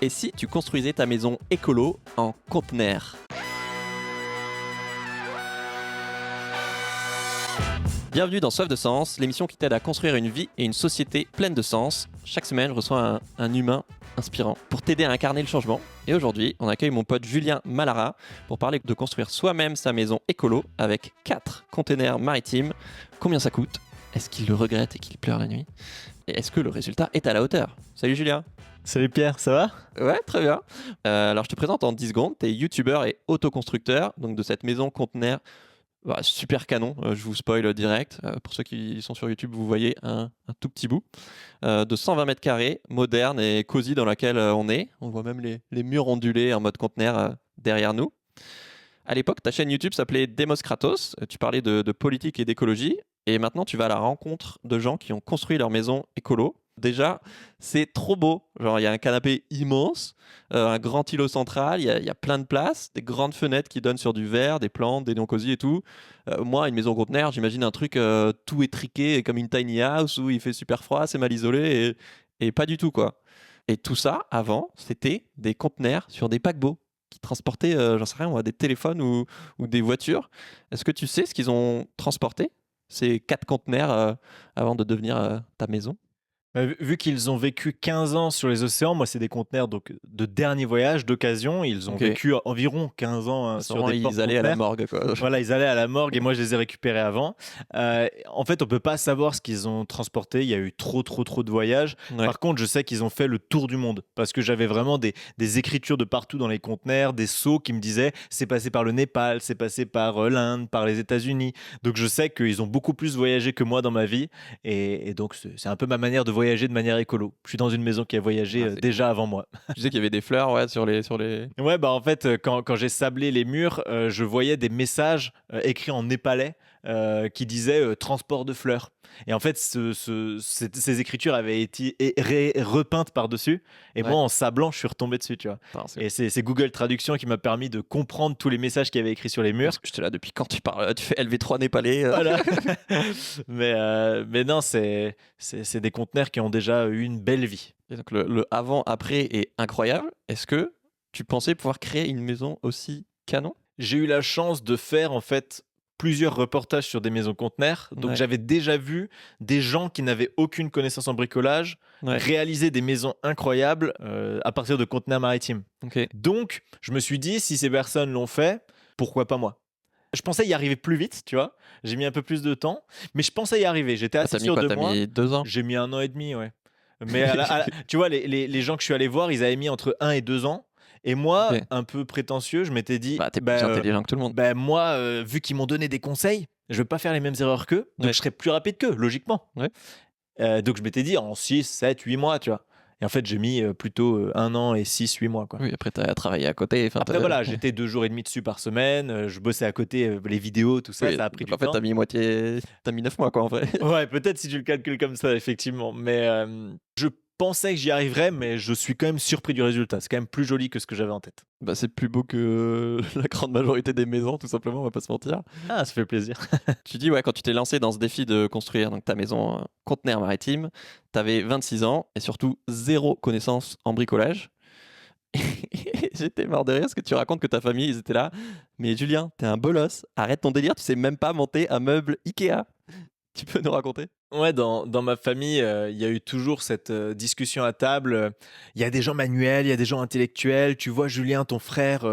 Et si tu construisais ta maison écolo en conteneur? Bienvenue dans Soif de Sens, l'émission qui t'aide à construire une vie et une société pleine de sens. Chaque semaine, je reçois un humain inspirant pour t'aider à incarner le changement. Et aujourd'hui, on accueille mon pote Julien Malara pour parler de construire soi-même sa maison écolo avec 4 containers maritimes. Combien ça coûte? Est-ce qu'il le regrette et qu'il pleure la nuit? Et est-ce que le résultat est à la hauteur? Salut Julien. Salut Pierre, ça va? Ouais, très bien. Alors je te présente en 10 secondes. Tu es youtubeur et autoconstructeur donc de cette maison conteneur. Super canon, je vous spoil direct. Pour ceux qui sont sur YouTube, vous voyez un tout petit bout de 120 mètres carrés, moderne et cosy dans laquelle on est. On voit même les murs ondulés en mode conteneur derrière nous. À l'époque, ta chaîne YouTube s'appelait Demos Kratos. Tu parlais de politique et d'écologie. Et maintenant, tu vas à la rencontre de gens qui ont construit leur maison écolo. Déjà, c'est trop beau. Genre, il y a un canapé immense, un grand îlot central, il y a plein de place, des grandes fenêtres qui donnent sur du verre, des plantes, des non-cosy et tout. Moi, une maison conteneur, j'imagine un truc tout étriqué comme une tiny house où il fait super froid, c'est mal isolé et pas du tout, quoi. Et tout ça, avant, c'était des conteneurs sur des paquebots qui transportaient, j'en sais rien, moi, des téléphones ou des voitures. Est-ce que tu sais ce qu'ils ont transporté, ces 4 conteneurs, avant de devenir ta maison? Vu qu'ils ont vécu 15 ans sur les océans, moi c'est des conteneurs donc, de dernier voyage, d'occasion. Ils ont Ok. vécu environ 15 ans sur des Ils allaient à la porte-conteneurs. morgue, quoi. Voilà, ils allaient à la morgue et moi je les ai récupérés avant. En fait, on peut pas savoir ce qu'ils ont transporté. Il y a eu trop de voyages. Ouais. Par contre, je sais qu'ils ont fait le tour du monde parce que j'avais vraiment des écritures de partout dans les conteneurs, des sceaux qui me disaient c'est passé par le Népal, c'est passé par l'Inde, par les États-Unis. Donc je sais qu'ils ont beaucoup plus voyagé que moi dans ma vie et donc c'est un peu ma manière de voyager de manière écolo. Je suis dans une maison qui a voyagé C'est déjà cool. avant moi. Tu disais qu'il y avait des fleurs, ouais, sur les. Ouais, bah en fait, quand j'ai sablé les murs, je voyais des messages écrits en népalais qui disaient transport de fleurs. Et en fait, ces écritures avaient été repeintes par-dessus. Et Ouais. moi, en sablant, je suis retombé dessus, tu vois. Enfin, c'est- Et c'est Google Traduction qui m'a permis de comprendre tous les messages qu'il y avait écrits sur les murs. Parce que j'étais là depuis quand tu parles, tu fais LV3 népalais. Voilà. mais non, c'est des conteneurs qui ont déjà eu une belle vie. Et donc le avant-après est incroyable. Est-ce que tu pensais pouvoir créer une maison aussi canon? J'ai eu la chance de faire en fait plusieurs reportages sur des maisons conteneurs. Donc Ouais. j'avais déjà vu des gens qui n'avaient aucune connaissance en bricolage Ouais. réaliser des maisons incroyables à partir de conteneurs maritimes. Ok. Donc je me suis dit, si ces personnes l'ont fait, pourquoi pas moi? Je pensais y arriver plus vite, tu vois. J'ai mis un peu plus de temps, mais je pensais y arriver. J'étais assez T'as mis sûr quoi? de T'as moi. mis 2 ans? J'ai mis 1 an et demi, ouais. Mais tu vois, les gens que je suis allé voir, ils avaient mis entre 1 et 2 ans. Et moi, Ok. un peu prétentieux, je m'étais dit, Bah, t'es plus intelligent que tout le monde. moi, vu qu'ils m'ont donné des conseils, je vais pas faire les mêmes erreurs qu'eux, donc Ouais. je serai plus rapide qu'eux, logiquement. Ouais. Donc je m'étais dit en 6, 7, 8 mois, tu vois. Et en fait, j'ai mis plutôt 1 an et 6, 8 mois, quoi. Oui, après t'as travaillé à côté. Enfin, Après, voilà, j'étais 2 jours et demi dessus par semaine, je bossais à côté, les vidéos, tout ça, Oui, ça a pris donc du en fait, temps. t'as mis 9 mois, quoi, en vrai. Ouais, peut-être si tu le calcules comme ça, effectivement. Mais je pensais que j'y arriverais, mais je suis quand même surpris du résultat. C'est quand même plus joli que ce que j'avais en tête. Bah, c'est plus beau que la grande majorité des maisons, tout simplement, on va pas se mentir. Ah, ça fait plaisir. Tu dis, ouais, quand tu t'es lancé dans ce défi de construire donc, ta maison conteneur maritime, t'avais 26 ans et surtout zéro connaissance en bricolage. Et j'étais mort de rire parce que tu racontes que ta famille, ils étaient là. Mais Julien, t'es un bolos, arrête ton délire, tu sais même pas monter un meuble Ikea. Tu peux nous raconter? Ouais, dans ma famille, il y a eu toujours cette discussion à table. Il y a des gens manuels, il y a des gens intellectuels. Tu vois, Julien, ton frère,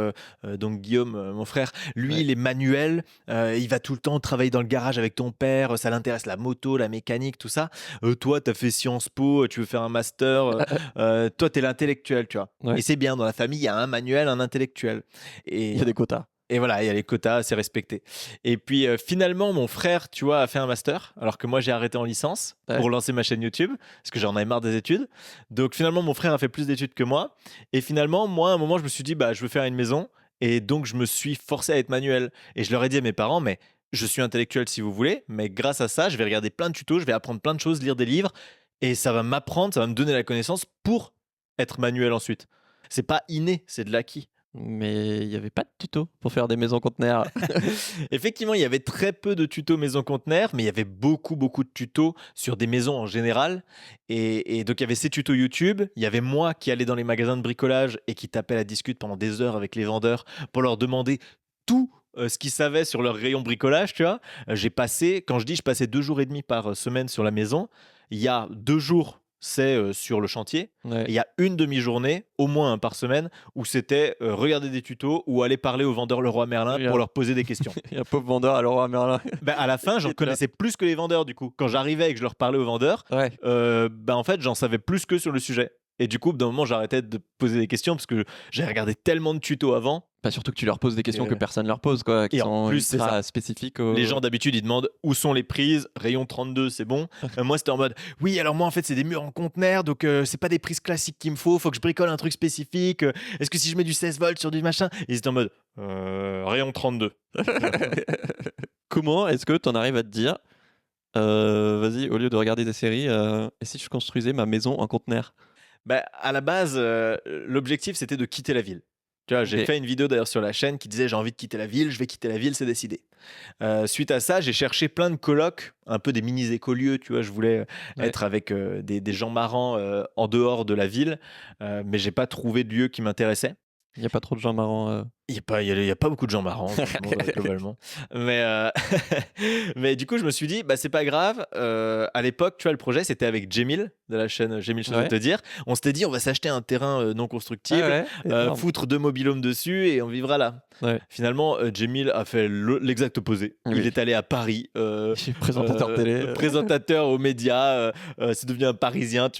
donc Guillaume, mon frère, lui, Ouais. il est manuel. Il va tout le temps travailler dans le garage avec ton père. Ça l'intéresse la moto, la mécanique, tout ça. Toi, tu as fait Sciences Po, tu veux faire un master. Toi, tu es l'intellectuel, tu vois. Ouais. Et c'est bien, dans la famille, il y a un manuel, un intellectuel. Et Il y a des quotas. Et voilà, il y a les quotas, c'est respecté. Et puis finalement, mon frère, tu vois, a fait un master, alors que moi j'ai arrêté en licence Ouais. pour lancer ma chaîne YouTube, parce que j'en avais marre des études. Donc finalement, mon frère a fait plus d'études que moi. Et finalement, moi, à un moment, je me suis dit, bah, je veux faire une maison. Et donc, je me suis forcé à être manuel. Et je leur ai dit à mes parents, mais je suis intellectuel si vous voulez, mais grâce à ça, je vais regarder plein de tutos, je vais apprendre plein de choses, lire des livres, et ça va m'apprendre, ça va me donner la connaissance pour être manuel ensuite. C'est pas inné, c'est de l'acquis. Mais il n'y avait pas de tuto pour faire des maisons conteneurs. Effectivement, il y avait très peu de tutos maison conteneur, mais il y avait beaucoup, beaucoup de tutos sur des maisons en général. Et donc, il y avait ces tutos YouTube. Il y avait moi qui allais dans les magasins de bricolage et qui tapais la discute pendant des heures avec les vendeurs pour leur demander tout ce qu'ils savaient sur leur rayon bricolage, tu vois. Je passais 2 jours et demi par semaine sur la maison. Il y a 2 jours, c'est sur le chantier. Et Ouais. il y a une demi-journée, au moins par semaine, où c'était regarder des tutos ou aller parler aux vendeurs Leroy Merlin Oui, pour leur poser des questions. Il y a un pauvre vendeur à Leroy Merlin. Ben, à la fin, j'en Et toi connaissais plus que les vendeurs, du coup. Quand j'arrivais et que je leur parlais aux vendeurs, Ouais. ben, en fait, j'en savais plus que sur le sujet. Et du coup, d'un moment, j'arrêtais de poser des questions parce que j'avais regardé tellement de tutos avant. Bah, surtout que tu leur poses des questions Et, que personne leur pose, quoi, qui et en sont plus, c'est ultra ça. spécifiques Les gens d'habitude ils demandent où sont les prises, rayon 32 c'est bon. Moi c'était en mode oui alors moi en fait c'est des murs en conteneur donc c'est pas des prises classiques qu'il me faut que je bricole un truc spécifique. Est-ce que si je mets du 16 volts sur du machin, ils étaient en mode rayon 32. Comment est-ce que tu en arrives à te dire, vas-y, au lieu de regarder des séries, et si je construisais ma maison en conteneur? Bah, à la base, l'objectif, c'était de quitter la ville. Tu vois, j'ai Ok. fait une vidéo d'ailleurs sur la chaîne qui disait j'ai envie de quitter la ville, je vais quitter la ville, c'est décidé. Suite à ça, j'ai cherché plein de colocs, un peu des mini-écolieux, tu vois, je voulais Ouais. être avec des gens marrants en dehors de la ville, mais j'ai pas trouvé de lieu qui m'intéressait. Il n'y a pas trop de gens marrants. Il y a pas beaucoup de gens marrants dans le monde, globalement. Mais, mais du coup, je me suis dit, bah, c'est pas grave. À l'époque, tu vois, le projet, c'était avec Jemil, de la chaîne Jemil Chose à Ouais. te dire. On s'était dit, on va s'acheter un terrain non Ah constructible, ouais, énorme. foutre 2 mobil-homes dessus et on vivra là. Ouais. Finalement, Jemil a fait l'exact opposé. Oui. Il est allé à Paris, Je suis présentateur télé. présentateur aux médias, c'est devenu un Parisien.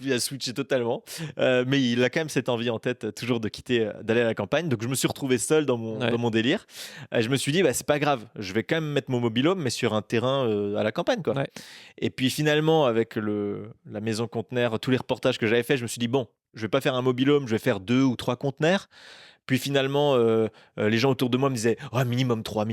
Il a switché totalement. Mais il a quand même cette envie en tête, toujours de quitter, d'aller à la campagne. Donc je me suis retrouvé seul Ouais. dans mon délire. Je me suis dit, bah, c'est pas grave, je vais quand même mettre mon mobil-home, mais sur un terrain à la campagne, quoi. Ouais. Et puis finalement, avec la maison conteneur, tous les reportages que j'avais fait, je me suis dit, bon, je vais pas faire un mobil-home, je vais faire 2 ou 3 conteneurs. Puis finalement, les gens autour de moi me disaient oh, minimum 3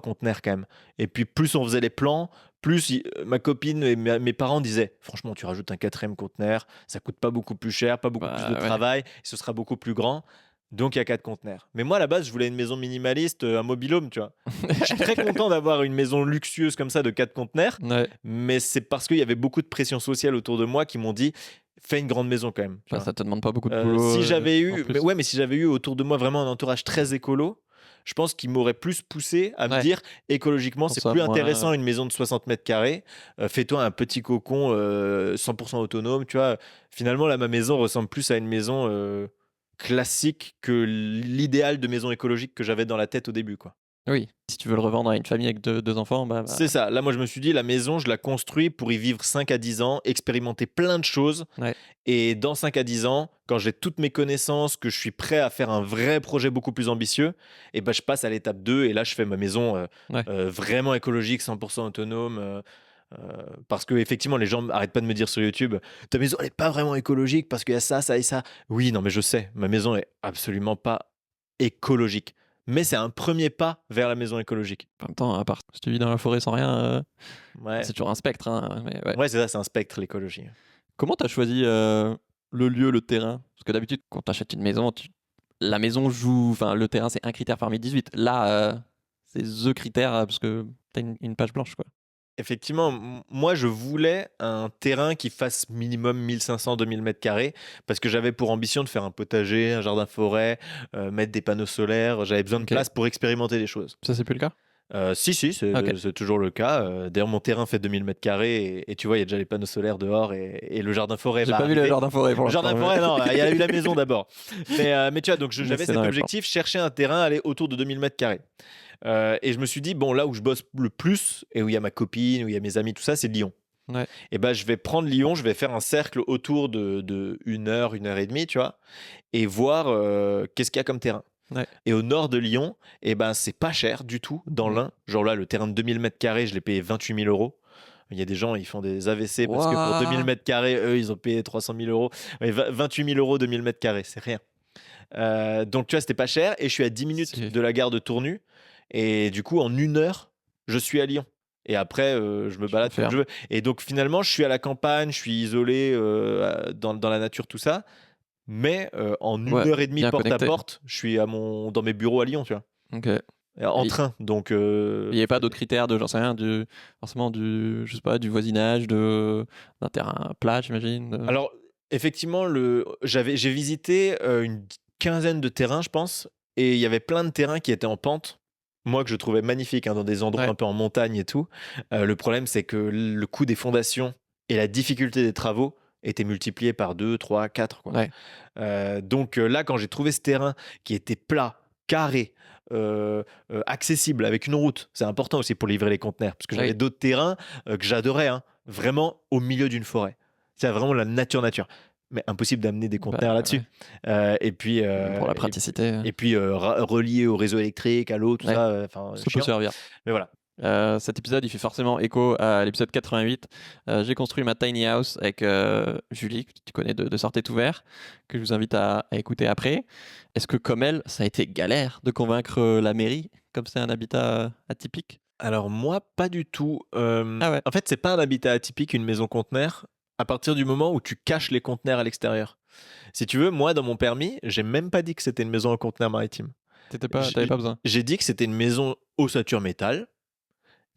conteneurs quand même. Et puis plus on faisait les plans, plus ma copine et mes parents disaient franchement, tu rajoutes un 4e conteneur, ça coûte pas beaucoup plus cher, pas beaucoup plus de Bah ouais. travail, et ce sera beaucoup plus grand. Donc il y a 4 conteneurs. Mais moi à la base, je voulais une maison minimaliste, un mobil-home, tu vois. Je suis très content d'avoir une maison luxueuse comme ça de 4 conteneurs, Ouais. mais c'est parce qu'il y avait beaucoup de pression sociale autour de moi qui m'ont dit fais une grande maison quand même. Tu Bah, vois. ça te demande pas beaucoup de boulot. Si j'avais En eu, plus. mais ouais, mais si j'avais eu autour de moi vraiment un entourage très écolo, je pense qu'il m'aurait plus poussé à me Ouais. dire écologiquement, c'est Consomme plus moins. intéressant une maison de 60 mètres carrés. Fais-toi un petit cocon 100% autonome, tu vois. Finalement, là, ma maison ressemble plus à une maison classique que l'idéal de maison écologique que j'avais dans la tête au début, quoi. Oui. Si tu veux le revendre à une famille avec deux enfants, bah, C'est ça. Là, moi, je me suis dit, la maison, je la construis pour y vivre 5 à 10 ans, expérimenter plein de choses. Ouais. Et dans 5 à 10 ans, quand j'ai toutes mes connaissances, que je suis prêt à faire un vrai projet beaucoup plus ambitieux, et ben, je passe à l'étape 2 et là, je fais ma maison Ouais. vraiment écologique, 100% autonome. Parce que effectivement, les gens n'arrêtent pas de me dire sur YouTube, ta maison, elle n'est pas vraiment écologique parce qu'il y a ça, ça et ça. Oui, non, mais je sais, ma maison est absolument pas écologique. Mais c'est un premier pas vers la maison écologique. En même temps, à part si tu vis dans la forêt sans rien, Ouais, c'est toujours un spectre. Hein, mais ouais. ouais c'est ça, c'est un spectre, l'écologie. Comment tu as choisi le lieu, le terrain? Parce que d'habitude, quand tu achètes une maison, la maison joue. Enfin, le terrain, c'est un critère parmi 18. Là, c'est the critère parce que tu as une page blanche, quoi. Effectivement, moi je voulais un terrain qui fasse minimum 1500-2000 mètres carrés parce que j'avais pour ambition de faire un potager, un jardin forêt, mettre des panneaux solaires. J'avais besoin de Ok. place pour expérimenter des choses. Ça, c'est plus le cas? Si, Ok. c'est toujours le cas. D'ailleurs, mon terrain fait 2000 mètres carrés et tu vois, il y a déjà les panneaux solaires dehors et le jardin forêt J'ai va pas vu le arriver. jardin forêt pour Le l'instant. jardin forêt, non, il y a eu la maison d'abord. Mais tu vois, donc Mais j'avais c'est cet dans les plans. objectif, chercher un terrain, aller autour de 2000 mètres carrés. Et je me suis dit, bon, là où je bosse le plus, et où il y a ma copine, où il y a mes amis, tout ça, c'est Lyon. Ouais. Et ben, je vais prendre Lyon, je vais faire un cercle autour de 1 heure et demie, tu vois, et voir qu'est-ce qu'il y a comme terrain. Ouais. Et au nord de Lyon, et ben, c'est pas cher du tout dans l'Ain. Genre là, le terrain de 2000 mètres carrés, je l'ai payé 28 000 euros. Il y a des gens, ils font des AVC parce que pour 2000 Ouah. mètres carrés, eux, ils ont payé 300 000 euros. Mais 28 000 euros 2000 mètres carrés, c'est rien. Donc tu vois, c'était pas cher. Et je suis à 10 minutes C'est- de la gare de Tournu. Et du coup, en 1 heure, je suis à Lyon. Et après, je me balade comme faire. je veux. Et donc finalement, je suis à la campagne, je suis isolé dans la nature, tout ça. mais en une Ouais, heure et demie bien porte connecté. à porte, je suis dans mes bureaux à Lyon, tu vois. Ok. Et En il train, donc n'y avait pas d'autres critères de, j'en sais rien, forcément je sais pas, du voisinage, d'un terrain plat, j'imagine. Alors, effectivement, j'ai visité une quinzaine de terrains, je pense, et il y avait plein de terrains qui étaient en pente. Moi, que je trouvais magnifique, hein, dans des endroits Ouais. un peu en montagne et tout. Le problème, c'est que le coût des fondations et la difficulté des travaux étaient multipliés par 2, 3, 4, quoi. Ouais. Donc là, quand j'ai trouvé ce terrain qui était plat, carré, accessible, avec une route, c'est important aussi pour livrer les conteneurs, parce que j'avais Oui. d'autres terrains que j'adorais, hein, vraiment au milieu d'une forêt. C'est vraiment la nature. Mais impossible d'amener des Bah, conteneurs là-dessus. ouais. Et puis, Même pour la praticité, relié au réseau électrique, à l'eau, tout ouais, ça, enfin, ça peut chiant. servir. Mais voilà. Cet épisode, il fait forcément écho à l'épisode 88. J'ai construit ma tiny house avec Julie, que tu connais de Sortez tout vert, que je vous invite à écouter après. Est-ce que, comme elle, ça a été galère de convaincre la mairie, comme c'est un habitat atypique? Alors moi, pas du tout. Ah ouais, En fait, c'est pas un habitat atypique, une maison conteneur, à partir du moment où tu caches les conteneurs à l'extérieur. Si tu veux, moi, dans mon permis, j'ai même pas dit que c'était une maison en conteneur maritime. t'avais pas besoin. J'ai dit que c'était une maison ossature métal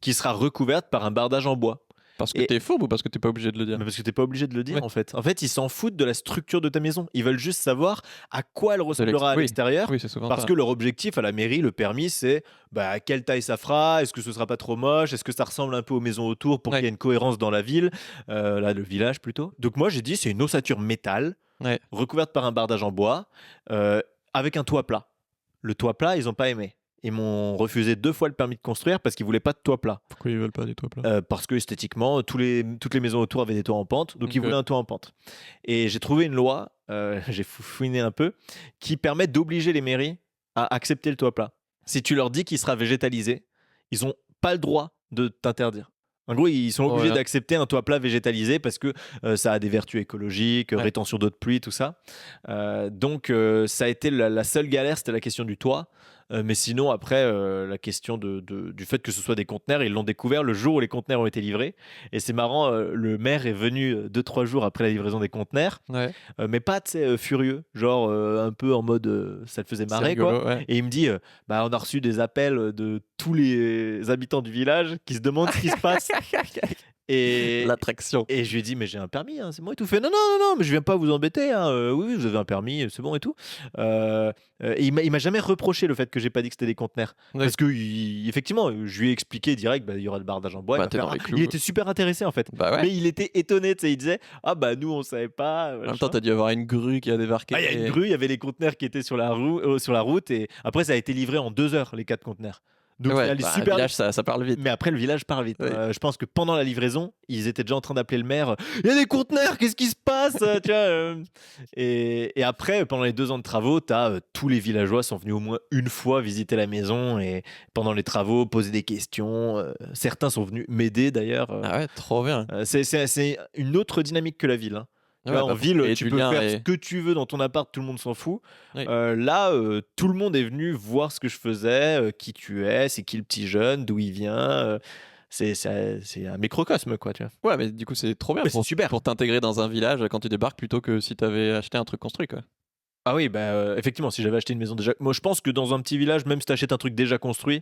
qui sera recouverte par un bardage en bois. Parce que Et t'es fourbe ou parce que t'es pas obligé de le dire? mais parce que t'es pas obligé de le dire, Ouais. en fait. En fait, ils s'en foutent de la structure de ta maison. Ils veulent juste savoir à quoi elle ressemblera à Oui, l'extérieur. oui, c'est souvent Parce ça. que leur objectif à la mairie, le permis, c'est à quelle taille ça fera, est-ce que ce sera pas trop moche, est-ce que ça ressemble un peu aux maisons autour pour Ouais. qu'il y ait une cohérence dans la ville, là, le village plutôt. Donc moi, j'ai dit, c'est une ossature métal, Ouais. recouverte par un bardage en bois, avec un toit plat. Le toit plat, ils n'ont pas aimé. Ils m'ont refusé 2 fois le permis de construire parce qu'ils voulaient pas de toit plat. Pourquoi ils veulent pas des toits plats? Parce que esthétiquement, toutes les maisons autour avaient des toits en pente, donc ils Ok. voulaient un toit en pente. Et j'ai trouvé une loi, j'ai fouiné un peu, qui permet d'obliger les mairies à accepter le toit plat. Si tu leur dis qu'il sera végétalisé, ils n'ont pas le droit de t'interdire. En gros, ils sont obligés Ouais. d'accepter un toit plat végétalisé parce que ça a des vertus écologiques, Ouais. rétention d'eau de pluie, tout ça. Donc, ça a été la seule galère, c'était la question du toit. Mais sinon, après, la question du fait que ce soit des conteneurs, ils l'ont découvert le jour où les conteneurs ont été livrés. Et c'est marrant, le maire est venu 2-3 jours après la livraison des conteneurs, Ouais. mais pas, tu sais, furieux, genre un peu en mode ça le faisait C'est marrer, quoi. rigolo, ouais. Et il me dit on a reçu des appels de tous les habitants du village qui se demandent ce qui se passe. Et, L'attraction. et je lui ai dit, mais j'ai un permis, hein, c'est bon et tout. Fait, non, mais je viens pas vous embêter, hein, oui, vous avez un permis, c'est bon et tout. Et il m'a jamais reproché le fait que j'ai pas dit que c'était des conteneurs. Ouais. Parce que, effectivement, je lui ai expliqué direct, il y aura le bardage en bois. Bah, Il m'a t'es fait, dans les clous. il était super intéressé, en fait. Bah ouais. Mais il était étonné, tu sais, il disait, nous, on savait pas. En même Machin. temps, t'as dû avoir une grue qui a débarqué. Il y a une grue, il y avait les conteneurs qui étaient sur la route, et après, ça a été livré en 2 heures, les 4 conteneurs. Donc, Ouais, ça allait un super village, vite. ça parle vite. Mais après, le village part vite. Oui. Je pense que pendant la livraison, ils étaient déjà en train d'appeler le maire. Il y a des conteneurs, qu'est-ce qui se passe, tu vois, et après, pendant les 2 ans de travaux, tous les villageois sont venus au moins une fois visiter la maison et pendant les travaux poser des questions. Certains sont venus m'aider d'ailleurs. Ah ouais, trop bien. C'est une autre dynamique que la ville, hein. Tu Ouais, vois, bah, en pour ville, créer tu du peux lien faire et- ce que tu veux dans ton appart, tout le monde s'en fout. Oui. Là, tout le monde est venu voir ce que je faisais, qui tu es, c'est qui le petit jeune, d'où il vient. C'est un microcosme, quoi, tu vois. Ouais, mais du coup, c'est trop bien Mais c'est super. pour t'intégrer dans un village quand tu débarques plutôt que si t'avais acheté un truc construit, quoi. Ah oui, effectivement, si j'avais acheté une maison déjà. Moi, je pense que dans un petit village, même si tu achètes un truc déjà construit,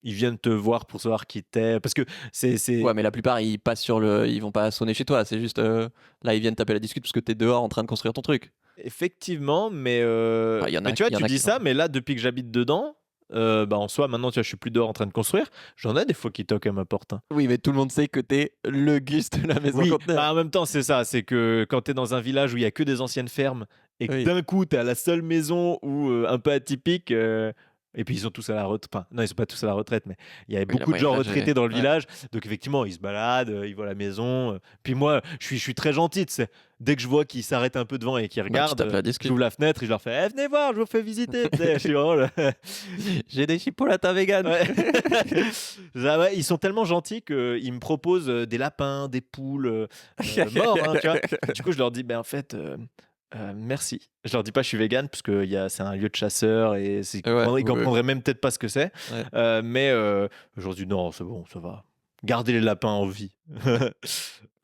ils viennent te voir pour savoir qui t'es. Parce que c'est. Ouais, mais la plupart, ils passent ils vont pas sonner chez toi. C'est juste, là, ils viennent taper la discute parce que t'es dehors en train de construire ton truc. Effectivement, mais, Enfin, y en a- mais tu vois, y en tu a dis qui ça, sont- mais là, depuis que j'habite dedans, en soi, maintenant, tu vois, je suis plus dehors en train de construire. J'en ai des fois qui toquent à ma porte, hein. Oui, mais tout le monde sait que t'es le Gus de la maison Oui, conteneur. en même temps, c'est ça. C'est que quand tu es dans un village où il y a que des anciennes fermes et que Oui. d'un coup, tu es à la seule maison où, un peu atypique. Et puis ils sont tous à la retraite. Enfin, non, ils sont pas tous à la retraite, mais il y avait Oui, la beaucoup de gens moyenne d'âge retraités est- dans le ouais. village. Donc effectivement, ils se baladent, ils voient la maison. Puis moi, je suis très gentil. Tu sais. Dès que je vois qu'ils s'arrêtent un peu devant et qu'ils Bah, tu regardent, tapes la discute. j'ouvre la fenêtre et je leur fais venez voir, je vous fais visiter. Tu sais, je suis vraiment J'ai des chipolatas vegan. Ouais. Ah ouais, ils sont tellement gentils qu'ils me proposent des lapins, des poules morts, hein, tu vois. Du coup, je leur dis, en fait, merci. Je leur dis pas je suis vegan parce que c'est un lieu de chasseurs et Ouais, ils comprendraient même peut-être pas ce que c'est. Ouais. Mais je leur dis non, c'est bon, ça va. Gardez les lapins en vie.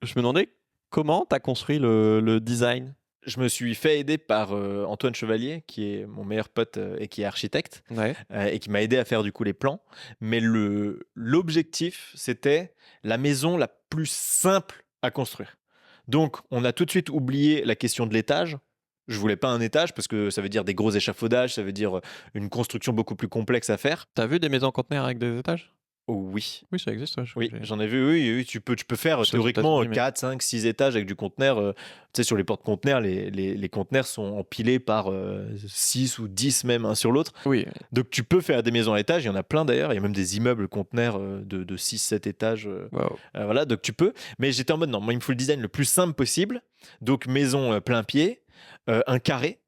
Je me demandais comment t'as construit le design. je me suis fait aider par Antoine Chevalier, qui est mon meilleur pote et qui est architecte, Ouais. et qui m'a aidé à faire du coup les plans. Mais l'objectif, c'était la maison la plus simple à construire. Donc, on a tout de suite oublié la question de l'étage. Je voulais pas un étage parce que ça veut dire des gros échafaudages, ça veut dire une construction beaucoup plus complexe à faire. T'as vu des maisons conteneurs avec des étages? Oh, oui. Oui, ça existe. Ouais, Oui, j'en ai vu, oui, oui, tu peux faire Je sais aux théoriquement États-Unis, mais- 4, 5, 6 étages avec du conteneur. Tu sais, sur les portes conteneurs, les conteneurs sont empilés par 6 ou 10 même un sur l'autre. Oui, Donc tu peux faire des maisons à étages, il y en a plein d'ailleurs, il y a même des immeubles conteneurs de 6-7 étages. wow. Voilà, donc tu peux. Mais j'étais en mode non, moi il me faut le design le plus simple possible. Donc maison plein pied, un carré,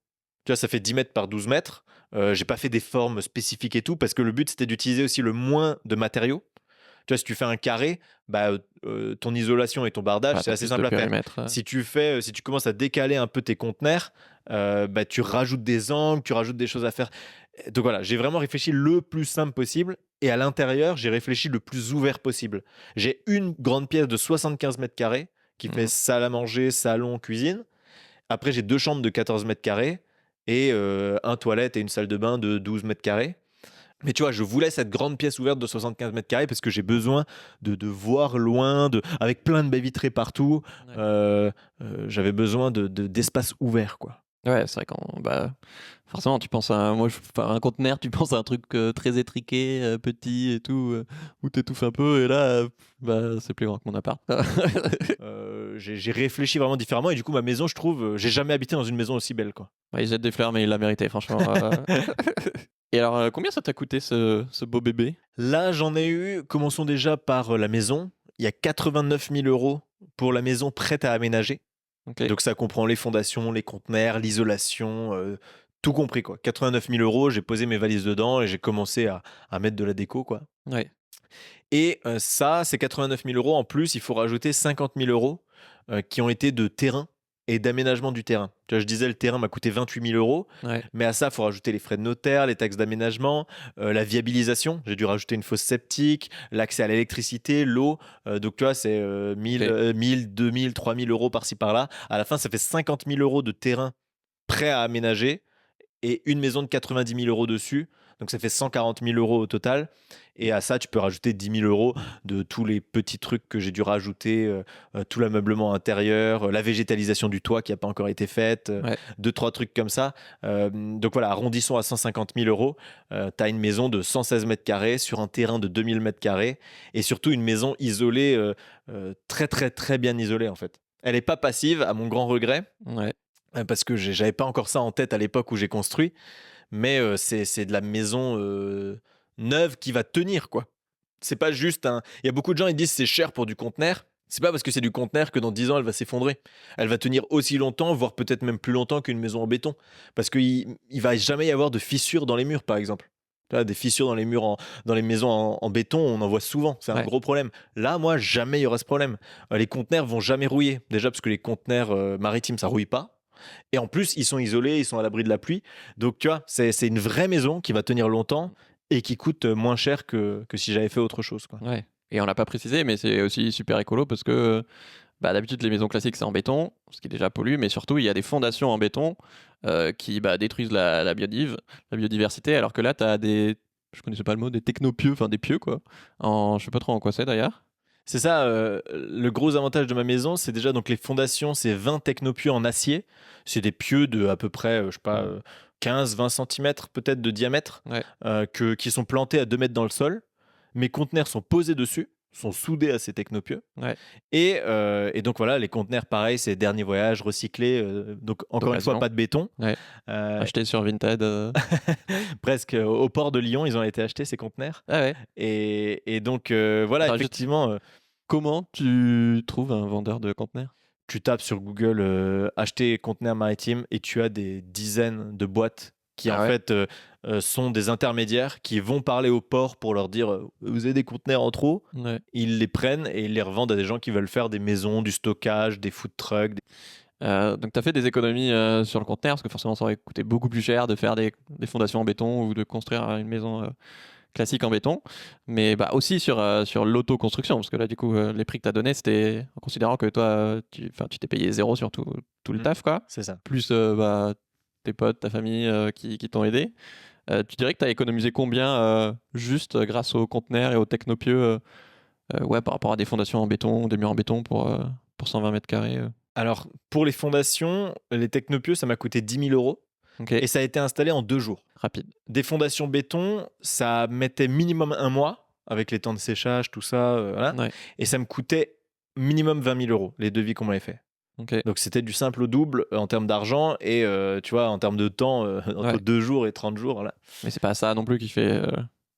tu vois, ça fait 10 mètres par 12 mètres. J'ai pas fait des formes spécifiques et tout, parce que le but c'était d'utiliser aussi le moins de matériaux. Tu vois, si tu fais un carré, bah, ton isolation et ton bardage, Ah, c'est t'as assez plus de simple à faire. périmètre. Si tu commences à décaler un peu tes conteneurs, bah, tu rajoutes des angles, tu rajoutes des choses à faire. Donc voilà, j'ai vraiment réfléchi le plus simple possible. Et à l'intérieur, j'ai réfléchi le plus ouvert possible. J'ai une grande pièce de 75 mètres carrés qui fait Mhm. salle à manger, salon, cuisine. Après, j'ai deux chambres de 14 mètres carrés et un toilette et une salle de bain de 12 mètres carrés. Mais tu vois, je voulais cette grande pièce ouverte de 75 mètres carrés parce que j'ai besoin de voir loin, avec plein de baies vitrées partout. Ouais. J'avais besoin d'espace ouvert, quoi. Ouais, c'est vrai quand bah forcément tu penses à enfin, un conteneur, tu penses à un truc très étriqué, petit et tout, où t'étouffes un peu et là bah c'est plus grand que mon appart. J'ai réfléchi vraiment différemment et du coup, ma maison, je trouve, j'ai jamais habité dans une maison aussi belle, quoi. Ouais, il jette des fleurs mais il l'a mérité franchement. Et alors combien ça t'a coûté ce beau bébé? Là, j'en ai eu, commençons déjà par la maison. Il y a 89 000 euros pour la maison prête à aménager. OK. Donc ça comprend les fondations, les conteneurs, l'isolation, tout compris, quoi. 89 000 euros, j'ai posé mes valises dedans et j'ai commencé à mettre de la déco, quoi. Ouais. Et ça, ces 89 000 euros, en plus, il faut rajouter 50 000 euros qui ont été de terrain et d'aménagement du terrain. Tu vois, je disais, le terrain m'a coûté 28 000 euros, Ouais. mais à ça, il faut rajouter les frais de notaire, les taxes d'aménagement, la viabilisation. J'ai dû rajouter une fosse septique, l'accès à l'électricité, l'eau. Donc, tu vois, c'est 1000, Ok. 1000, 2000, 3000 euros par-ci par-là. À la fin, ça fait 50 000 euros de terrain prêt à aménager et une maison de 90 000 euros dessus. Donc ça fait 140 000 euros au total. Et à ça, tu peux rajouter 10 000 euros de tous les petits trucs que j'ai dû rajouter, tout l'ameublement intérieur, la végétalisation du toit qui n'a pas encore été faite, Ouais. deux, trois trucs comme ça. Donc voilà, arrondissons à 150 000 euros. Tu as une maison de 116 mètres carrés sur un terrain de 2000 mètres carrés et surtout une maison isolée, très très très bien isolée en fait. Elle n'est pas passive, à mon grand regret, Ouais. parce que j'avais pas encore ça en tête à l'époque où j'ai construit, mais c'est de la maison neuve qui va tenir, quoi. C'est pas juste un. Il y a beaucoup de gens qui disent c'est cher pour du conteneur. C'est pas parce que c'est du conteneur que dans 10 ans elle va s'effondrer. Elle va tenir aussi longtemps, voire peut-être même plus longtemps qu'une maison en béton. Parce qu'il va jamais y avoir de fissures dans les murs, par exemple. Tu vois, des fissures dans les murs, dans les maisons en béton, on en voit souvent. C'est un Ouais. gros problème. Là, moi, jamais il y aura ce problème. Les conteneurs vont jamais rouiller. Déjà parce que les conteneurs maritimes, ça rouille pas. Et en plus, ils sont isolés, ils sont à l'abri de la pluie. Donc, tu vois, c'est une vraie maison qui va tenir longtemps et qui coûte moins cher que si j'avais fait autre chose, quoi. Ouais. Et on l'a pas précisé, mais c'est aussi super écolo parce que bah, d'habitude les maisons classiques c'est en béton, ce qui déjà pollue, mais surtout il y a des fondations en béton qui bah, détruisent la biodiversité, alors que là tu as des, je connaissais pas le mot, des technopieux, enfin des pieux quoi. Je sais pas trop en quoi c'est d'ailleurs. C'est ça, le gros avantage de ma maison, c'est déjà donc les fondations, c'est 20 technopieux en acier. C'est des pieux de à peu près, je sais pas, 15-20 centimètres peut-être de diamètre, Ouais. qui sont plantés à 2 mètres dans le sol. Mes conteneurs sont posés dessus, sont soudés à ces technopieux. Ouais. Et donc voilà, les conteneurs, pareil, c'est dernier voyage, recyclés. Donc encore une fois, D'occasion. pas de béton. Ouais. Euh, Acheté sur Vinted. presque au port de Lyon, ils ont été achetés, ces conteneurs. Ah ouais. Et donc voilà, Attends, juste, effectivement, comment tu trouves un vendeur de conteneurs? tu tapes sur Google acheter conteneurs maritimes et tu as des dizaines de boîtes qui Ah en ouais. fait sont des intermédiaires qui vont parler au port pour leur dire vous avez des conteneurs en trop. Ouais. Ils les prennent et ils les revendent à des gens qui veulent faire des maisons, du stockage, des food trucks. Donc tu as fait des économies sur le conteneur parce que forcément ça aurait coûté beaucoup plus cher de faire des fondations en béton ou de construire une maison classiques en béton, mais bah, aussi sur l'autoconstruction, parce que là, du coup, les prix que tu as donnés, c'était en considérant que toi, tu t'es payé zéro sur tout le taf, quoi. C'est ça. Plus bah, tes potes, ta famille qui t'ont aidé. Tu dirais que tu as économisé combien juste grâce aux conteneurs et aux technopieux ouais, par rapport à des fondations en béton, des murs en béton pour 120 mètres carrés Alors, pour les fondations, les technopieux, ça m'a coûté 10 000 euros Ok, et ça a été installé en 2 jours. rapide. Des fondations béton, ça mettait minimum 1 mois avec les temps de séchage, tout ça, voilà. Ouais, Et ça me coûtait minimum 20 000 euros, les devis qu'on m'avait fait. ok. Donc c'était du simple au double en termes d'argent et tu vois, en termes de temps, entre Ouais. 2 jours et 30 jours. Voilà. Mais c'est pas ça non plus qui fait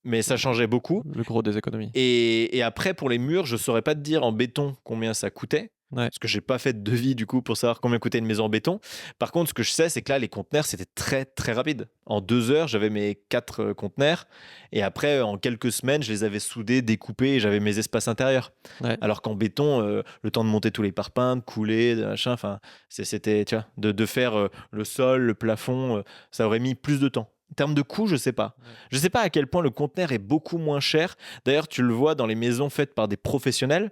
Mais ça changeait beaucoup. le gros des économies. Et après, pour les murs, je saurais pas te dire en béton combien ça coûtait. Ouais. Parce que j'ai pas fait de devis du coup pour savoir combien coûtait une maison en béton. Par contre, ce que je sais, c'est que là, les conteneurs, c'était très très rapide. En 2 heures, j'avais mes 4 conteneurs. Et après, en quelques semaines, je les avais soudés, découpés et j'avais mes espaces intérieurs. Ouais. Alors qu'en béton, le temps de monter tous les parpaings, de couler, de machin, enfin, c'était, tu vois, de faire le sol, le plafond, ça aurait mis plus de temps. En termes de coût, je sais pas. Ouais. Je sais pas à quel point le conteneur est beaucoup moins cher. D'ailleurs, tu le vois dans les maisons faites par des professionnels.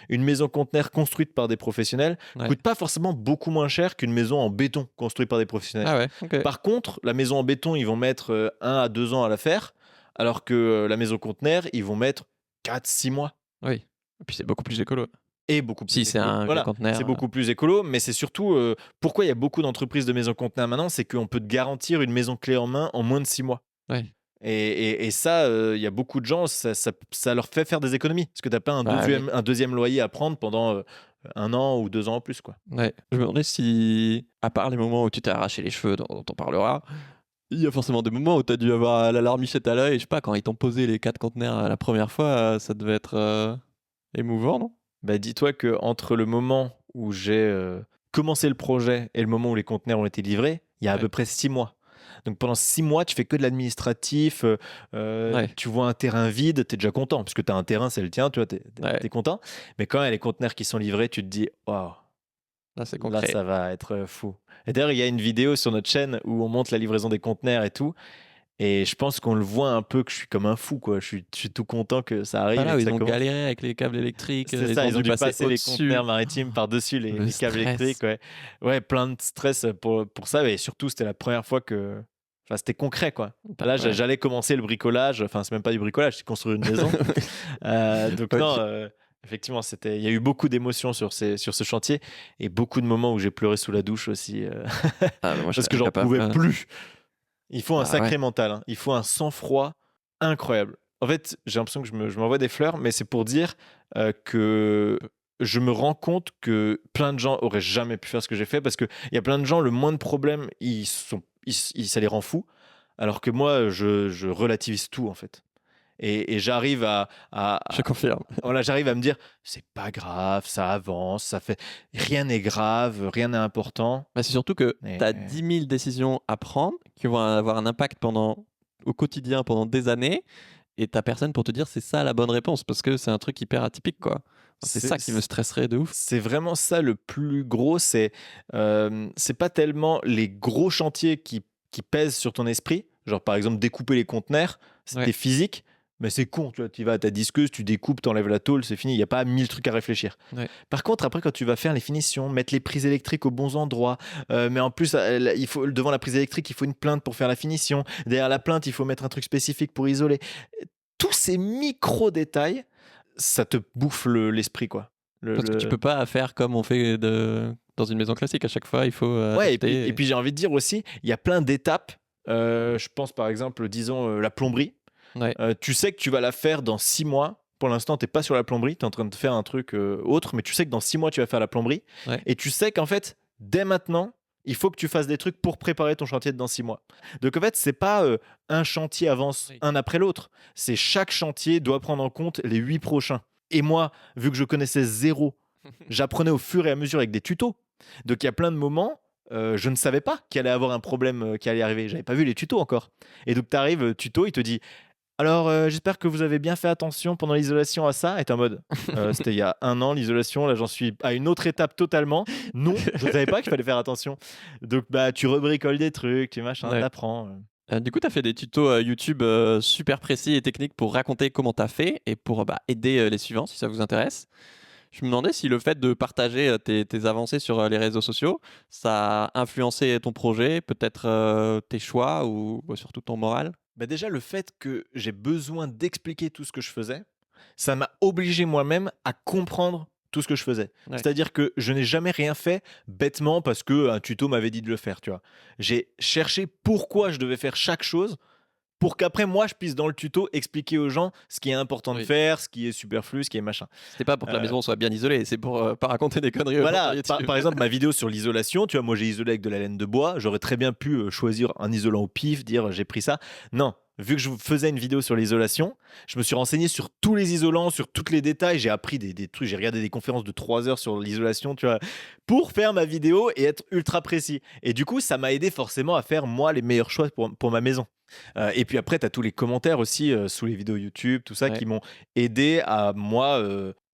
Une maison conteneur construite par des professionnels Ouais. coûte pas forcément beaucoup moins cher qu'une maison en béton construite par des professionnels. Ah ouais, ok. Par contre, la maison en béton, ils vont mettre 1 à 2 ans à la faire, alors que la maison conteneur, ils vont mettre 4-6 mois. Oui. Et puis c'est beaucoup plus écolo. Et beaucoup plus Si c'est écolo. un vieux Voilà, conteneur. c'est beaucoup plus écolo, mais c'est surtout pourquoi il y a beaucoup d'entreprises de maisons conteneurs maintenant, c'est qu'on peut te garantir une maison clé en main en moins de 6 mois. Ouais. Et ça, il y a beaucoup de gens, ça leur fait faire des économies. Parce que tu n'as pas Bah un deuxième loyer à prendre pendant 1 an ou 2 ans en plus. Quoi. Ouais. Je me demandais si, à part les moments où tu t'es arraché les cheveux, dont on parlera, il y a forcément des moments où tu as dû avoir la larmichette à l'œil. Je sais pas, quand ils t'ont posé les 4 conteneurs la première fois, ça devait être émouvant, non? Bah, dis-toi qu'entre le moment où j'ai commencé le projet et le moment où les conteneurs ont été livrés, il y a à Ouais. peu près 6 mois. Donc pendant 6 mois, tu fais que de l'administratif, Ouais. tu vois un terrain vide, tu es déjà content, puisque tu as un terrain, c'est le tien, tu vois, tu Ouais. es content. Mais quand il y a les conteneurs qui sont livrés, tu te dis, waouh, Là, c'est là concret. ça va être fou. Et d'ailleurs, il y a une vidéo sur notre chaîne où on montre la livraison des conteneurs et tout. Et je pense qu'on le voit un peu que je suis comme un fou, quoi. Je suis tout content que ça arrive. Pas et là que où ils ça ont commence. galéré avec les câbles électriques. C'est ça, ils ont dû passer les au-dessus. conteneurs maritimes par-dessus Le les câbles stress. électriques. Ouais. Ouais, plein de stress pour ça. Et surtout, c'était la première fois que. Enfin, c'était concret, quoi. Là, Ouais. j'allais commencer le bricolage. Enfin, c'est même pas du bricolage, c'est construire une maison. Donc, Ok. non, effectivement, il y a eu beaucoup d'émotions sur ce chantier et beaucoup de moments où j'ai pleuré sous la douche aussi. Ah, mais moi, je Parce que serais j'en incapable. pouvais plus. Il faut un Ah sacré ouais. mental, hein. Il faut un sang-froid incroyable. En fait, j'ai l'impression que je m'envoie des fleurs, mais c'est pour dire que je me rends compte que plein de gens auraient jamais pu faire ce que j'ai fait parce qu'il y a plein de gens, le moins de problèmes, ça les rend fous. Alors que moi, je relativise tout, en fait. Et j'arrive Je confirme. voilà, j'arrive à me dire, c'est pas grave, ça avance, ça fait. Rien n'est grave, rien n'est important. Bah, c'est surtout que Et- tu as 10 000 décisions à prendre qui vont avoir un impact au quotidien pendant des années et t'as personne pour te dire c'est ça la bonne réponse parce que c'est un truc hyper atypique, quoi. C'est ça qui me stresserait de ouf. C'est vraiment ça le plus gros, c'est pas tellement les gros chantiers qui pèsent sur ton esprit, genre par exemple découper les conteneurs, c'était Ouais. physique, mais c'est con, tu vois, tu vas à ta disqueuse, tu découpes, t'enlèves la tôle, c'est fini, il n'y a pas 1000 trucs à réfléchir. Ouais. Par contre, après, quand tu vas faire les finitions, mettre les prises électriques aux bons endroits, mais en plus, il faut, devant la prise électrique, il faut une plainte pour faire la finition, derrière la plainte, il faut mettre un truc spécifique pour isoler. Tous ces micro-détails, ça te bouffe l'esprit, quoi. Parce que tu peux pas faire comme on fait dans une maison classique. À chaque fois, il faut Ouais, adapter. et puis j'ai envie de dire aussi, il y a plein d'étapes. Je pense par exemple, disons, la plomberie. Ouais. Tu sais que tu vas la faire dans 6 mois. Pour l'instant, tu n'es pas sur la plomberie, tu es en train de faire un truc autre, mais tu sais que dans 6 mois, tu vas faire la plomberie. Ouais. Et tu sais qu'en fait, dès maintenant, il faut que tu fasses des trucs pour préparer ton chantier de dans 6 mois. Donc en fait, c'est pas un chantier avance Oui. un après l'autre. C'est chaque chantier doit prendre en compte les 8 prochains. Et moi, vu que je connaissais zéro, j'apprenais au fur et à mesure avec des tutos. Donc il y a plein de moments, je ne savais pas qu'il allait avoir un problème qui allait arriver. J'avais pas vu les tutos encore. Et donc tu arrives, tuto, il te dit alors j'espère que vous avez bien fait attention pendant l'isolation à ça. Et t'es en mode c'était il y a 1 an l'isolation, là j'en suis à une autre étape totalement. Non, je ne savais pas qu'il fallait faire attention. Donc bah tu rebricoles des trucs, tu machin, Ouais. t'apprends. Du coup, tu as fait des tutos YouTube super précis et techniques pour raconter comment tu as fait et pour aider les suivants si ça vous intéresse. Je me demandais si le fait de partager tes avancées sur les réseaux sociaux, ça a influencé ton projet, peut-être tes choix ou surtout ton moral. Bah, déjà, le fait que j'ai besoin d'expliquer tout ce que je faisais, ça m'a obligé moi-même à comprendre tout ce que je faisais. Ouais. C'est-à-dire que je n'ai jamais rien fait bêtement parce qu'un tuto m'avait dit de le faire, tu vois? J'ai cherché pourquoi je devais faire chaque chose pour qu'après moi, je puisse dans le tuto expliquer aux gens ce qui est important de Oui. faire, ce qui est superflu, ce qui est machin. C'était pas pour que la Heu maison soit bien isolée, c'est pour pas raconter des conneries aux gens sur Voilà, par, YouTube. par exemple, ma vidéo sur l'isolation, tu vois, moi j'ai isolé avec de la laine de bois, j'aurais très bien pu choisir un isolant au pif, dire j'ai pris ça. Non, vu que je faisais une vidéo sur l'isolation, je me suis renseigné sur tous les isolants, sur tous les détails, j'ai appris des trucs, j'ai regardé des conférences de 3 heures sur l'isolation, tu vois, pour faire ma vidéo et être ultra précis. Et du coup, ça m'a aidé forcément à faire moi les meilleurs choix pour ma maison. Et puis après, tu as tous les commentaires aussi sous les vidéos YouTube, tout ça, Ouais. qui m'ont aidé à moi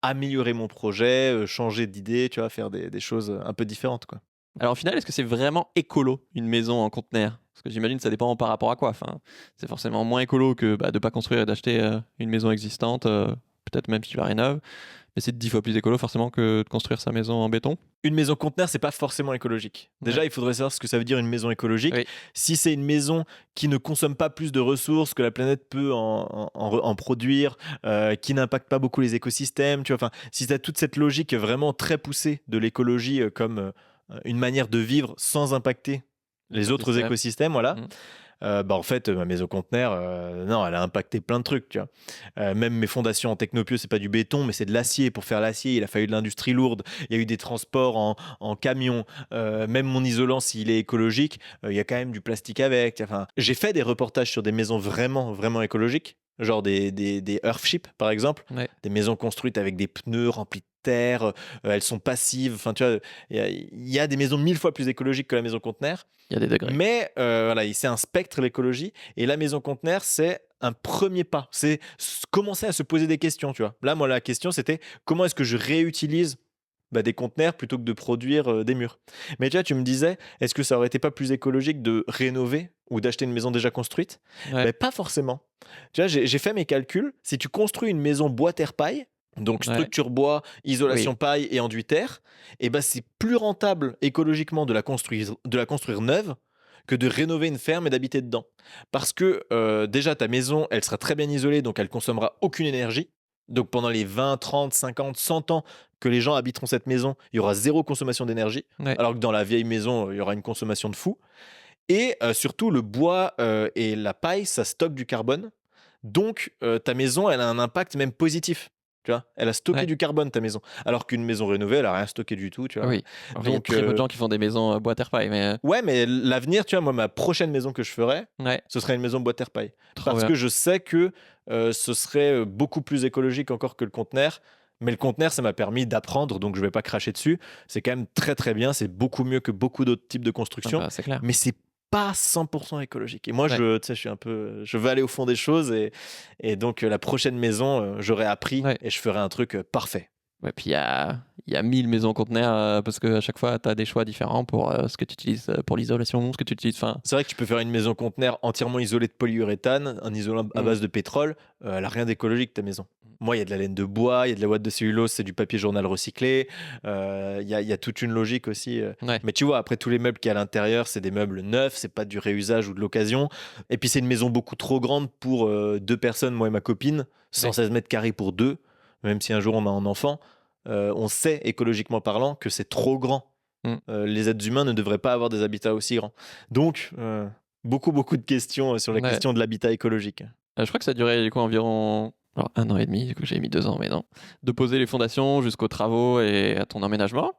améliorer mon projet, changer d'idée, tu vois? Faire des choses, un peu différentes, quoi. Alors au final, est-ce que c'est vraiment écolo une maison en conteneur? Parce que j'imagine que ça dépend par rapport à quoi. Enfin, c'est forcément moins écolo que de pas construire et d'acheter une maison existante, peut-être même si tu la rénoves. Mais c'est 10 fois plus écolo forcément que de construire sa maison en béton. Une maison conteneur, c'est pas forcément écologique. Déjà, Ouais. il faudrait savoir ce que ça veut dire une maison écologique. Oui. Si c'est une maison qui ne consomme pas plus de ressources que la planète peut en produire, qui n'impacte pas beaucoup les écosystèmes, tu vois? Enfin, si tu as toute cette logique vraiment très poussée de l'écologie, comme, une manière de vivre sans impacter les autres L'écosystème. écosystèmes, voilà. Mmh. Bah, en fait, ma maison conteneur, non, elle a impacté plein de trucs, tu vois? Même mes fondations en Technopieux, c'est pas du béton, mais c'est de l'acier. Pour faire l'acier, il a fallu de l'industrie lourde. Il y a eu des transports en camion. Même mon isolant, s'il est écologique, il y a quand même du plastique avec. Enfin, j'ai fait des reportages sur des maisons vraiment, vraiment écologiques, genre des Earthship, par exemple, Ouais. des maisons construites avec des pneus remplis de terre, elles sont passives. Enfin, tu vois, il y a des maisons 1000 fois plus écologiques que la maison conteneur. Il y a des degrés. Mais voilà, c'est un spectre l'écologie et la maison conteneur, c'est un premier pas. C'est commencer à se poser des questions, tu vois. Là, moi, la question, c'était comment est-ce que je réutilise des conteneurs plutôt que de produire des murs. Mais tu vois, tu me disais, est-ce que ça aurait été pas plus écologique de rénover ou d'acheter une maison déjà construite? Ouais. Pas forcément. Tu vois, j'ai fait mes calculs. Si tu construis une maison bois terre paille, donc Ouais. structure bois, isolation Oui. paille et enduit terre, et ben c'est plus rentable écologiquement de la construire neuve que de rénover une ferme et d'habiter dedans. Parce que déjà ta maison, elle sera très bien isolée, donc elle consommera aucune énergie. Donc pendant les 20, 30, 50, 100 ans que les gens habiteront cette maison, il y aura zéro consommation d'énergie. Ouais. Alors que dans la vieille maison, il y aura une consommation de fou. Et surtout, le bois et la paille, ça stocke du carbone. Donc, ta maison, elle a un impact même positif. Tu vois? Elle a stocké Ouais. du carbone, ta maison. Alors qu'une maison rénovée, elle a rien stocké du tout, tu vois? Oui. Enfin, il y a Donc, très peu de gens qui font des maisons bois terre paille, mais ouais, mais l'avenir, tu vois, moi, ma prochaine maison que je ferais, ouais, ce serait une maison bois terre paille. trop Parce bien. que je sais que ce serait beaucoup plus écologique encore que le conteneur. Mais le conteneur, ça m'a permis d'apprendre, donc je vais pas cracher dessus. C'est quand même très très bien. C'est beaucoup mieux que beaucoup d'autres types de Ah construction. c'est clair. Mais c'est pas 100% écologique. Et moi, Ouais. tu sais, je suis un peu, je veux aller au fond des choses et donc la prochaine maison, j'aurai appris Ouais. et je ferai un truc parfait. Ouais, puis il y a 1000 maisons conteneurs parce qu'à chaque fois, tu as des choix différents pour ce que tu utilises pour l'isolation, ce que tu utilises. Enfin, C'est vrai que tu peux faire une maison conteneur entièrement isolée de polyuréthane, un isolant à mm, base de pétrole. Elle a rien d'écologique, ta maison. Moi, il y a de la laine de bois, il y a de la ouate de cellulose, c'est du papier journal recyclé. Il y a toute une logique aussi. ouais, Mais tu vois, après tous les meubles qu'il y a à l'intérieur, c'est des meubles neufs, c'est pas du réusage ou de l'occasion. Et puis c'est une maison beaucoup trop grande pour deux personnes, moi et ma copine, ouais, 116 mètres carrés pour deux. Même si un jour on a un enfant, on sait écologiquement parlant que c'est trop grand. mm. Les êtres humains ne devraient pas avoir des habitats aussi grands. Donc, beaucoup, beaucoup de questions sur la Ouais. question de l'habitat écologique. Je crois que ça a duré du coup environ alors, 1 an et demi, du coup j'ai mis 2 ans, mais non, de poser les fondations jusqu'aux travaux et à ton emménagement.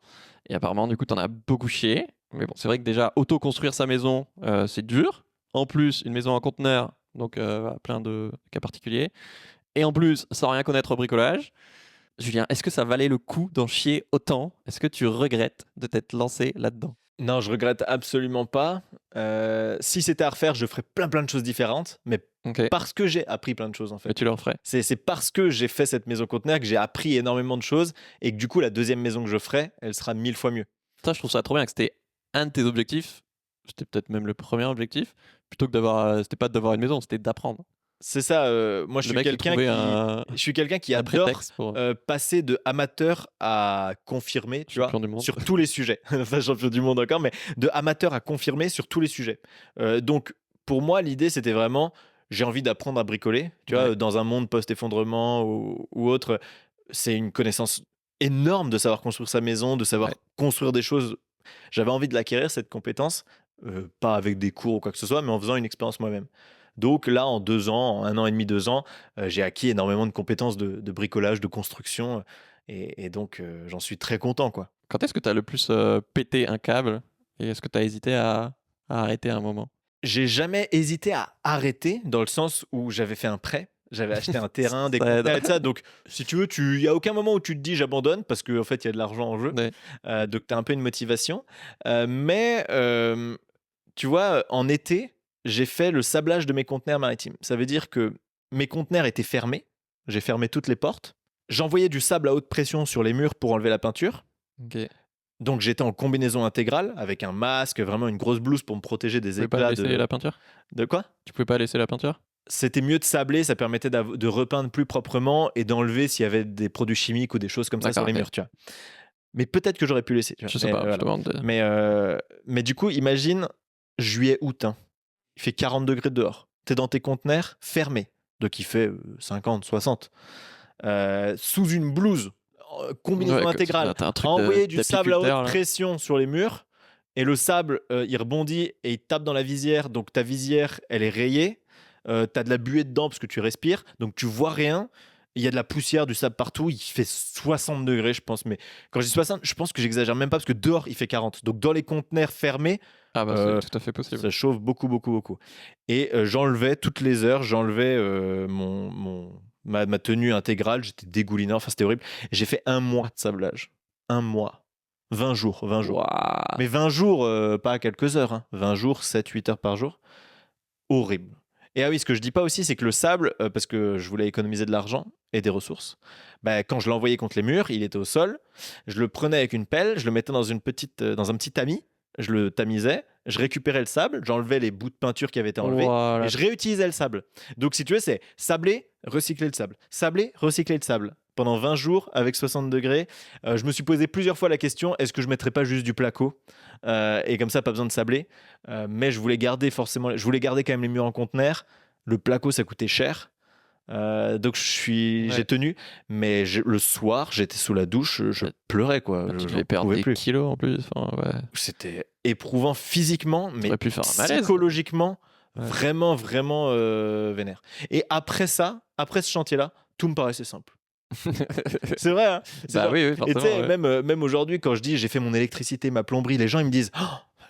Et apparemment, du coup, t'en as beaucoup chié. Mais bon, c'est vrai que déjà, auto-construire sa maison, c'est dur. En plus, une maison en conteneur, donc plein de cas particuliers. Et en plus, sans rien connaître au bricolage. Julien, est-ce que ça valait le coup d'en chier autant? Est-ce que tu regrettes de t'être lancé là-dedans? Non, je regrette absolument pas. Si c'était à refaire, je ferais plein, plein de choses différentes, mais Ok, parce que j'ai appris plein de choses, en mais fait. tu le referais. C'est parce que j'ai fait cette maison conteneur que j'ai appris énormément de choses et que du coup, la deuxième maison que je ferai, elle sera 1000 fois mieux. Ça, je trouve ça trop bien que c'était un de tes objectifs c'était peut-être même le premier objectif, plutôt que c'était pas d'avoir une maison, c'était d'apprendre. C'est ça, moi Le mec, il trouvait je suis quelqu'un qui un adore prétexte pour passer de amateur à confirmé, tu vois, champion du monde. sur tous les sujets. Enfin, champion du monde encore, mais de amateur à confirmé sur tous les sujets. Donc, pour moi, l'idée, c'était vraiment, j'ai envie d'apprendre à bricoler, tu vois, Ouais. dans un monde post-effondrement ou autre. C'est une connaissance énorme de savoir construire sa maison, de savoir Ouais. construire des choses. J'avais envie de l'acquérir, cette compétence, pas avec des cours ou quoi que ce soit, mais en faisant une expérience moi-même. Donc là, en 2 ans, en 1 an et demi, 2 ans, j'ai acquis énormément de compétences de bricolage, de construction, et donc j'en suis très content, quoi. Quand est-ce que tu as le plus pété un câble et est-ce que tu as hésité à arrêter un moment? J'ai jamais hésité à arrêter, dans le sens où j'avais fait un prêt, j'avais acheté un terrain, des Ça aide. conteneurs et tout ça, donc si tu veux, il y a aucun moment où tu te dis: «J'abandonne», parce qu'en fait, il y a de l'argent en jeu, Ouais. donc tu as un peu une motivation, mais tu vois, en été, j'ai fait le sablage de mes conteneurs maritimes. Ça veut dire que mes conteneurs étaient fermés, j'ai fermé toutes les portes, j'envoyais du sable à haute pression sur les murs pour enlever la peinture, OK. donc j'étais en combinaison intégrale avec un masque, vraiment une grosse blouse pour me protéger des Tu pouvais pas éclats laisser la peinture? de quoi? Tu pouvais pas laisser la peinture? C'était mieux de sabler, ça permettait de repeindre plus proprement et d'enlever s'il y avait des produits chimiques ou des choses comme ça sur D'accord, les OK. murs, tu vois? Mais peut-être que j'aurais pu laisser, tu vois? Je sais Mais pas, je voilà. te demande. Mais du coup, imagine juillet, août, hein. Il fait 40 degrés dehors. Tu es dans tes conteneurs fermés, donc il fait 50, 60, sous une blouse, combinaison Ouais, intégrale, t'as un à truc envoyer du sable à haute d'apiculteur là. pression sur les murs, et le sable, il rebondit et il tape dans la visière, donc ta visière, elle est rayée. Tu as de la buée dedans parce que tu respires, donc tu vois rien. Il y a de la poussière, du sable partout. Il fait 60 degrés, je pense. Mais quand je dis 60, je pense que j'exagère même pas parce que dehors, il fait 40. Donc dans les conteneurs fermés, Ah bah euh, c'est tout à fait possible. ça chauffe beaucoup, beaucoup, beaucoup. Et j'enlevais toutes les heures, j'enlevais ma tenue intégrale. J'étais dégoulinant, enfin c'était horrible. Et j'ai fait 1 mois de sablage. 1 mois. 20 jours, 20 jours. Waouh! Mais 20 jours, pas quelques heures, hein. 20 jours, 7-8 heures par jour. Horrible. Et ah oui, ce que je dis pas aussi, c'est que le sable, parce que je voulais économiser de l'argent et des ressources, bah, quand je l'envoyais contre les murs, il était au sol. Je le prenais avec une pelle, je le mettais dans dans un petit tamis, je le tamisais, je récupérais le sable, j'enlevais les bouts de peinture qui avaient été enlevés Voilà. et je réutilisais le sable. Donc si tu veux, c'est sabler, recycler le sable. Sabler, recycler le sable. Pendant 20 jours avec 60 degrés, je me suis posé plusieurs fois la question, est-ce que je mettrais pas juste du placo, et comme ça, pas besoin de sabler. Mais je voulais garder quand même les murs en conteneur. Le placo, ça coûtait cher. Donc j'ai Ouais. tenu, mais le soir, j'étais sous la douche, je pleurais, quoi. Tu J'en devais perdre pouvais des plus. kilos en plus. Enfin, ouais. C'était éprouvant physiquement, mais T'aurais pu faire un malaise. psychologiquement, Ouais. vraiment, vraiment vénère. Et après ça, après ce chantier-là, tout me paraissait simple. C'est vrai, hein. C'est Bah genre- oui, Et tu forcément. sais, Ouais. même aujourd'hui, quand je dis j'ai fait mon électricité, ma plomberie, les gens ils me disent oh,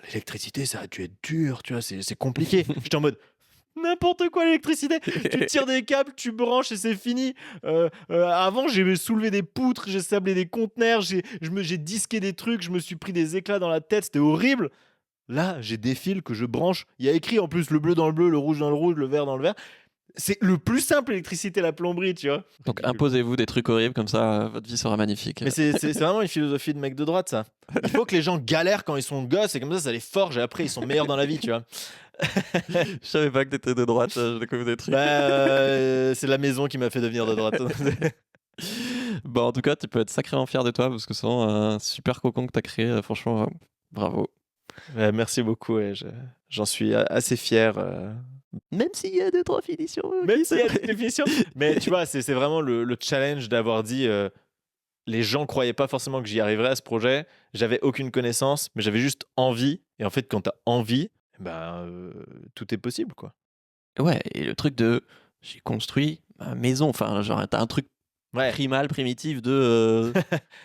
l'électricité, ça a dû être dur, tu vois, c'est compliqué. J'étais en mode n'importe quoi l'électricité. Tu tires des câbles, tu branches et c'est fini. Avant, j'ai soulevé des poutres, j'ai sablé des conteneurs, j'ai disqué des trucs, je me suis pris des éclats dans la tête, c'était horrible. Là, j'ai des fils que je branche. Il y a écrit en plus le bleu dans le bleu, le rouge dans le rouge, le vert dans le vert. C'est le plus simple, l'électricité, la plomberie, tu vois. Donc imposez-vous des trucs horribles comme ça, votre vie sera magnifique. Mais c'est vraiment une philosophie de mec de droite, ça. Il faut que les gens galèrent quand ils sont gosses et comme ça les forge et après ils sont meilleurs dans la vie, tu vois. Je savais pas que t'étais de droite, je découvre des trucs. Bah, c'est la maison qui m'a fait devenir de droite. Bon, en tout cas, tu peux être sacrément fier de toi parce que c'est vraiment un super cocon que t'as créé. Franchement, bravo. Merci beaucoup, et j'en suis assez fier. Même s'il y a 2-3 finitions. Même s'il y a des définitions. Mais tu vois, c'est vraiment le challenge d'avoir dit les gens croyaient pas forcément que j'y arriverais à ce projet. J'avais aucune connaissance, mais j'avais juste envie. Et en fait, quand t'as envie, ben, tout est possible, quoi. Ouais, et le truc de j'ai construit ma maison. Enfin, genre, t'as un truc Ouais. primal, primitif de.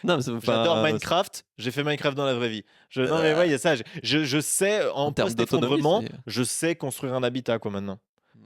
Non, mais J'adore Minecraft. J'ai fait Minecraft dans la vraie vie. Non, mais ouais, il y a ça. Je sais, en termes d'autonomie, post-effondrement, c'est- je sais construire un habitat, quoi, maintenant.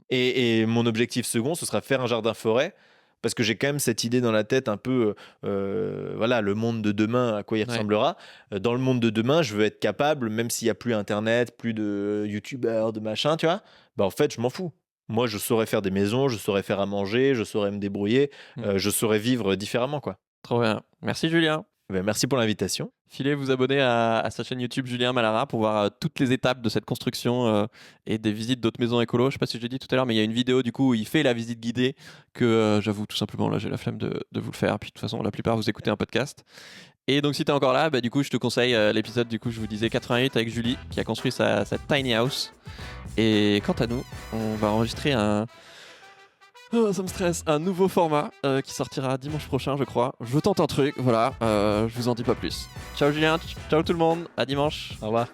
Et mon objectif second, ce sera faire un jardin-forêt. Parce que j'ai quand même cette idée dans la tête un peu, voilà, le monde de demain, à quoi il Ouais. ressemblera. Dans le monde de demain, je veux être capable, même s'il n'y a plus Internet, plus de youtubeurs, de machin, tu vois, bah en fait, je m'en fous. Moi, je saurais faire des maisons, je saurais faire à manger, je saurais me débrouiller, Mm. je saurais vivre différemment, quoi. Trop bien. Merci, Julien. Merci pour l'invitation. Filez vous abonner à sa chaîne YouTube Julien Malara pour voir toutes les étapes de cette construction et des visites d'autres maisons écolo. Je sais pas si je l'ai dit tout à l'heure, mais il y a une vidéo du coup où il fait la visite guidée que j'avoue tout simplement là j'ai la flemme de vous le faire. Puis de toute façon la plupart vous écoutez un podcast. Et donc si t'es encore là, du coup je te conseille l'épisode du coup je vous disais 88 avec Julie qui a construit sa tiny house. Et quant à nous, on va enregistrer ça me stresse, un nouveau format qui sortira dimanche prochain je crois. Je tente un truc, voilà, je vous en dis pas plus. Ciao Julien, ciao tout le monde, à dimanche. Au revoir.